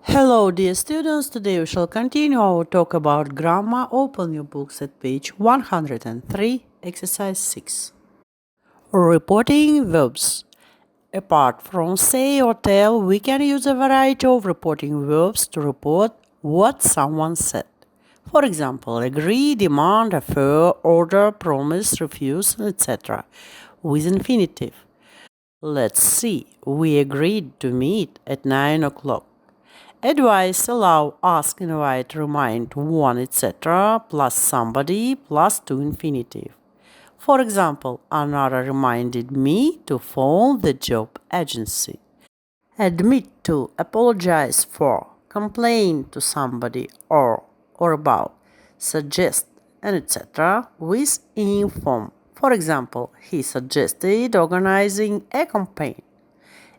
Hello, dear students. Today we shall continue our talk about grammar. Open your books at page 103, exercise 6. Reporting verbs. Apart from say or tell, we can use a variety of reporting verbs to report what someone said. For example, agree, demand, affirm, order, promise, refuse, etc. with infinitive. Let's see. We agreed to meet at 9 o'clock. Advise, allow, ask, invite, remind, warn, etc. plus somebody plus to infinitive. For example, another reminded me to phone the job agency. Admit to, apologize for, complain to somebody or about, suggest, and etc. with inform. For example, he suggested organizing a campaign.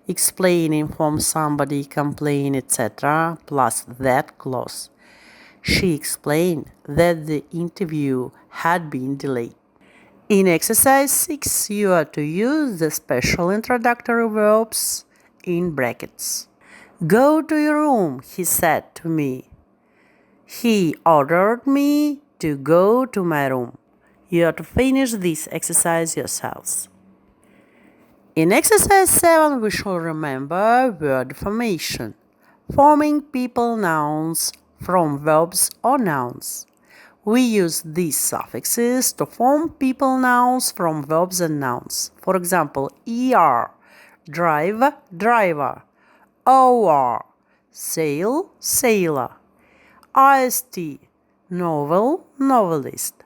Explain, inform somebody, complain, etc. plus that clause. She explained that the interview had been delayed. In exercise 6, you are to use the special introductory verbs in brackets. Go to your room, he said to me. He ordered me to go to my room. You are to finish this exercise yourselves. In exercise 7, we shall remember word formation, forming people nouns from verbs or nouns. We use these suffixes to form people nouns from verbs and nouns. For example, er, drive, driver, or, sail, sailor, ist, novel, novelist,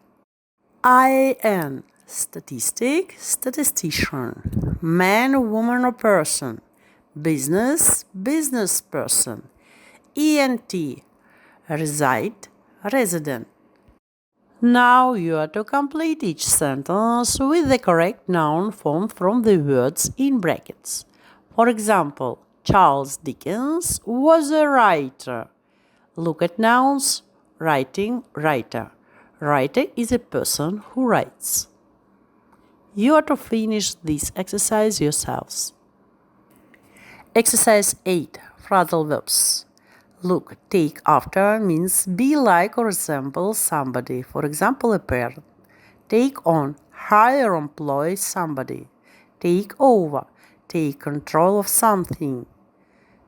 in, statistic, statistician, man, woman or person, business, business person, ent, reside, resident. Now you are to complete each sentence with the correct noun formed from the words in brackets. For example, Charles Dickens was a writer. Look at nouns: writing, writer. Writer is a person who writes. You are to finish this exercise yourselves. Exercise 8. Phrasal verbs. Look, take after means be like or resemble somebody. For example, a parent. Take on, hire or employ somebody. Take over, take control of something.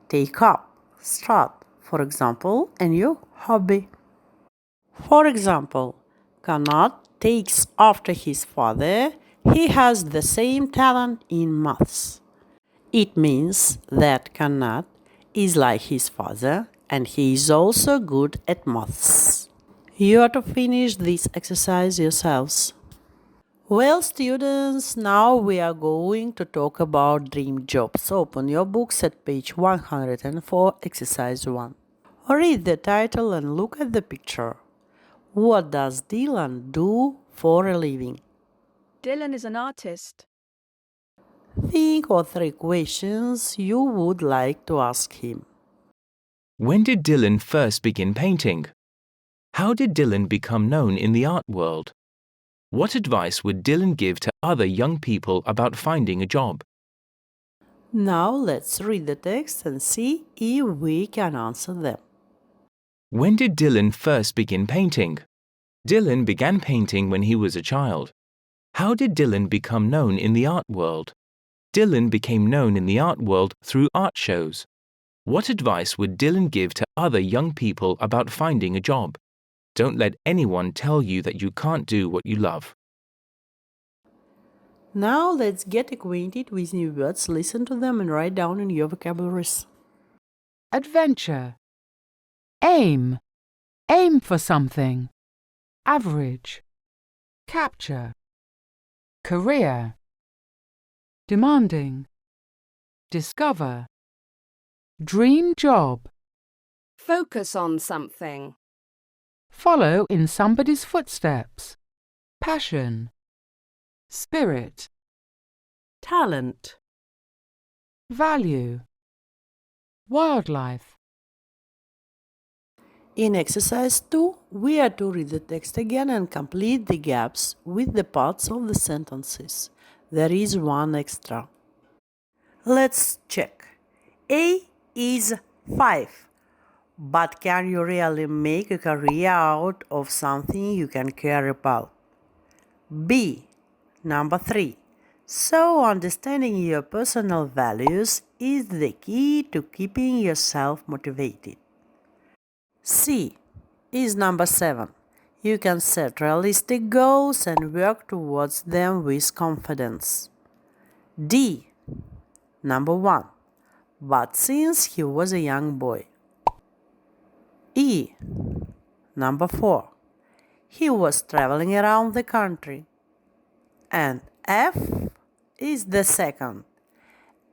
Take up, start. For example, a new hobby. For example, Kanat takes after his father. He has the same talent in maths. It means that Kanat is like his father and he is also good at maths. You are to finish this exercise yourselves. Well, students, now we are going to talk about dream jobs. Open your books at page 104, exercise 1. Read the title and look at the picture. What does Dylan do for a living? Dylan is an artist. Think of 3 questions you would like to ask him. When did Dylan first begin painting? How did Dylan become known in the art world? What advice would Dylan give to other young people about finding a job? Now let's read the text and see if we can answer them. When did Dylan first begin painting? Dylan began painting when he was a child. How did Dylan become known in the art world? Dylan became known in the art world through art shows. What advice would Dylan give to other young people about finding a job? Don't let anyone tell you that you can't do what you love. Now let's get acquainted with new words, listen to them and write down in your vocabularies. Adventure. Aim. Aim for something. Average. Capture. Career. Demanding. Discover. Dream job. Focus on something. Follow in somebody's footsteps. Passion. Spirit. Talent. Value. Wildlife. In exercise 2, we are to read the text again and complete the gaps with the parts of the sentences. There is one extra. Let's check. A is 5. But can you really make a career out of something you can care about? B. Number 3. So understanding your personal values is the key to keeping yourself motivated. C is number 7. You can set realistic goals and work towards them with confidence. D. Number 1. But since he was a young boy. E. Number 4. He was traveling around the country. And F is the second.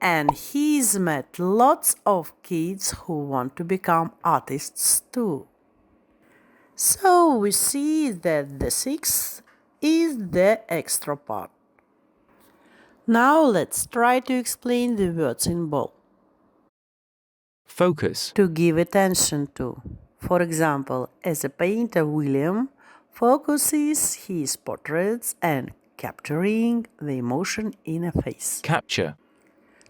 And he's met lots of kids who want to become artists too. So we see that the 6th is the extra part. Now let's try to explain the words in bold. Focus. To give attention to. For example, as a painter, William focuses his portraits and capturing the emotion in a face. Capture.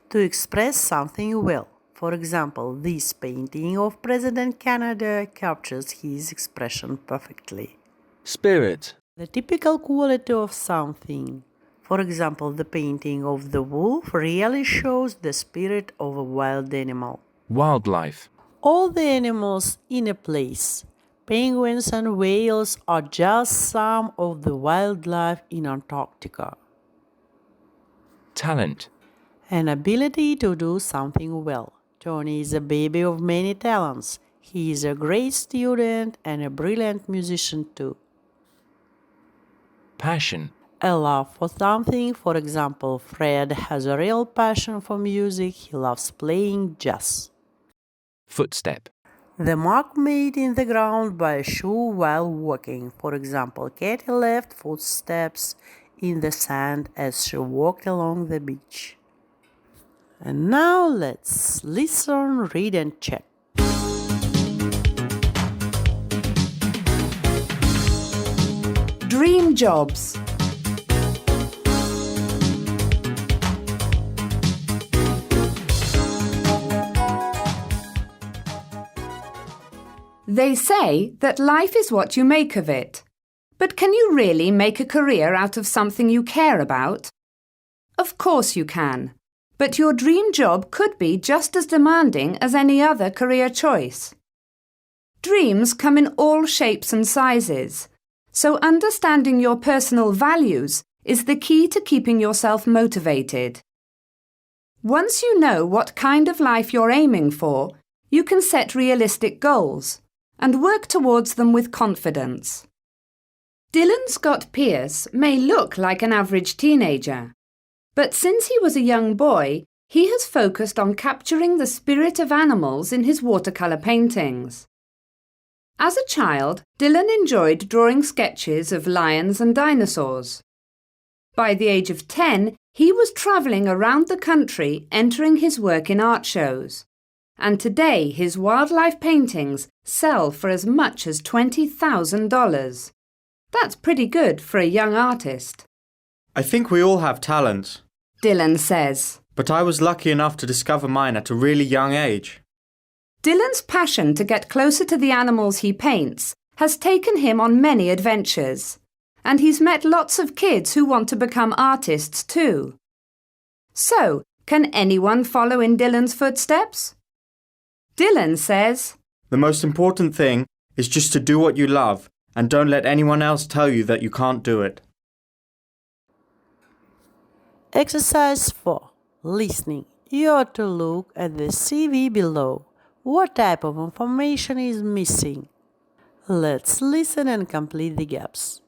To express something well. For example, this painting of President Canada captures his expression perfectly. Spirit. The typical quality of something. For example, the painting of the wolf really shows the spirit of a wild animal. Wildlife. All the animals in a place. Penguins and whales are just some of the wildlife in Antarctica. Talent. An ability to do something well. Tony is a baby of many talents. He is a great student and a brilliant musician too. Passion. A love for something. For example, Fred has a real passion for music. He loves playing jazz. Footstep. The mark made in the ground by a shoe while walking. For example, Katie left footsteps in the sand as she walked along the beach. And now let's listen, read and check. Dream jobs. They say that life is what you make of it. But can you really make a career out of something you care about? Of course you can. But your dream job could be just as demanding as any other career choice. Dreams come in all shapes and sizes, so understanding your personal values is the key to keeping yourself motivated. Once you know what kind of life you're aiming for, you can set realistic goals and work towards them with confidence. Dylan Scott Pierce may look like an average teenager. But since he was a young boy, he has focused on capturing the spirit of animals in his watercolour paintings. As a child, Dylan enjoyed drawing sketches of lions and dinosaurs. By the age of 10, he was travelling around the country entering his work in art shows. And today his wildlife paintings sell for as much as $20,000. That's pretty good for a young artist. I think we all have talent, Dylan says. but I was lucky enough to discover mine at a really young age. Dylan's passion to get closer to the animals he paints has taken him on many adventures, and he's met lots of kids who want to become artists too. So, can anyone follow in Dylan's footsteps? Dylan says, The most important thing is just to do what you love and don't let anyone else tell you that you can't do it. Exercise 4. Listening. You are to look at the CV below. What type of information is missing? Let's listen and complete the gaps.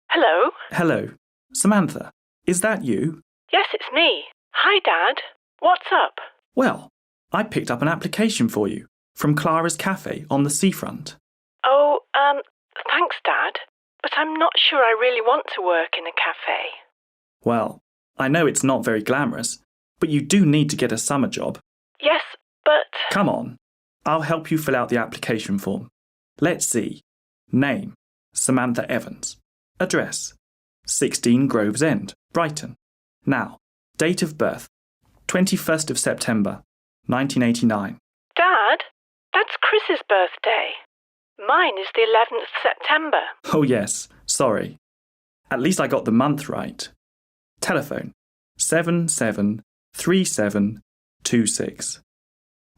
Hello? Hello. Samantha, is that you? Yes, it's me. Hi, Dad. What's up? Well, I picked up an application for you from Clara's Cafe on the seafront. Oh, thanks, Dad. But I'm not sure I really want to work in a cafe. Well, I know it's not very glamorous, but you do need to get a summer job. Yes, but... Come on. I'll help you fill out the application form. Let's see. Name, Samantha Evans. Address, 16 Groves End, Brighton. Now, date of birth, 21st of September, 1989. Dad, that's Chris's birthday. Mine is the 11th September. Oh yes, sorry. At least I got the month right. Telephone 773726.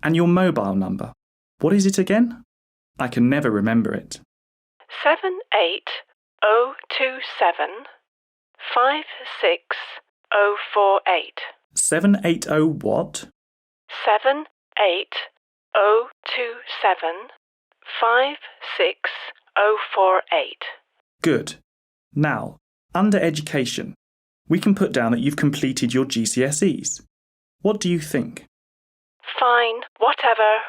And your mobile number, what is it again? I can never remember it. 78027 56048. 780 what? 78027 56048. Good. Now, under education, we can put down that you've completed your GCSEs. What do you think? Fine, whatever.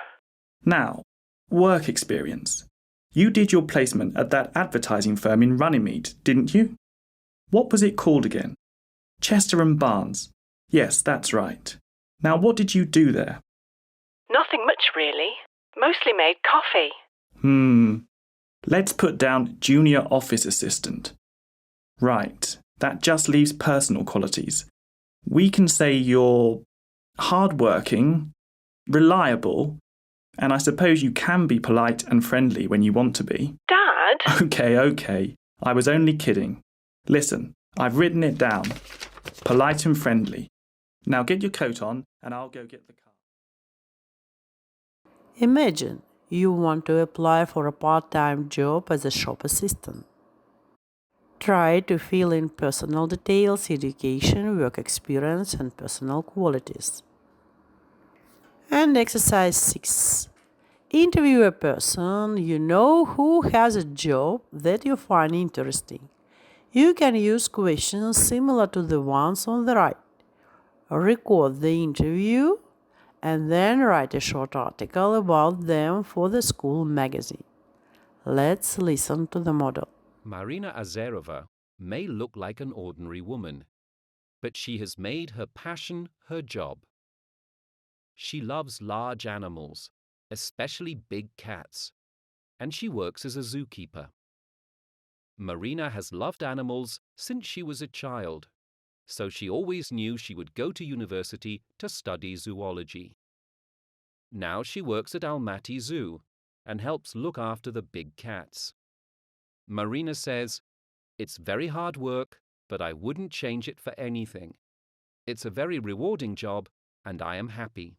Now, work experience. You did your placement at that advertising firm in Runnymede, didn't you? What was it called again? Chester and Barnes. Yes, that's right. Now, what did you do there? Nothing much, really. Mostly made coffee. Let's put down junior office assistant. Right, that just leaves personal qualities. We can say you're hardworking, reliable, and I suppose you can be polite and friendly when you want to be. Dad? Okay. I was only kidding. Listen, I've written it down. Polite and friendly. Now get your coat on and I'll go get the car. Imagine you want to apply for a part-time job as a shop assistant. Try to fill in personal details, education, work experience, and personal qualities. And exercise 6. Interview a person you know who has a job that you find interesting. You can use questions similar to the ones on the right. Record the interview and then write a short article about them for the school magazine. Let's listen to the model. Marina Azarova may look like an ordinary woman, but she has made her passion her job. She loves large animals, especially big cats, and she works as a zookeeper. Marina has loved animals since she was a child, so she always knew she would go to university to study zoology. Now she works at Almaty Zoo and helps look after the big cats. Marina says, "It's very hard work, but I wouldn't change it for anything. It's a very rewarding job, and I am happy."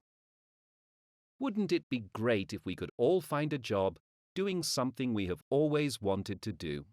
Wouldn't it be great if we could all find a job doing something we have always wanted to do?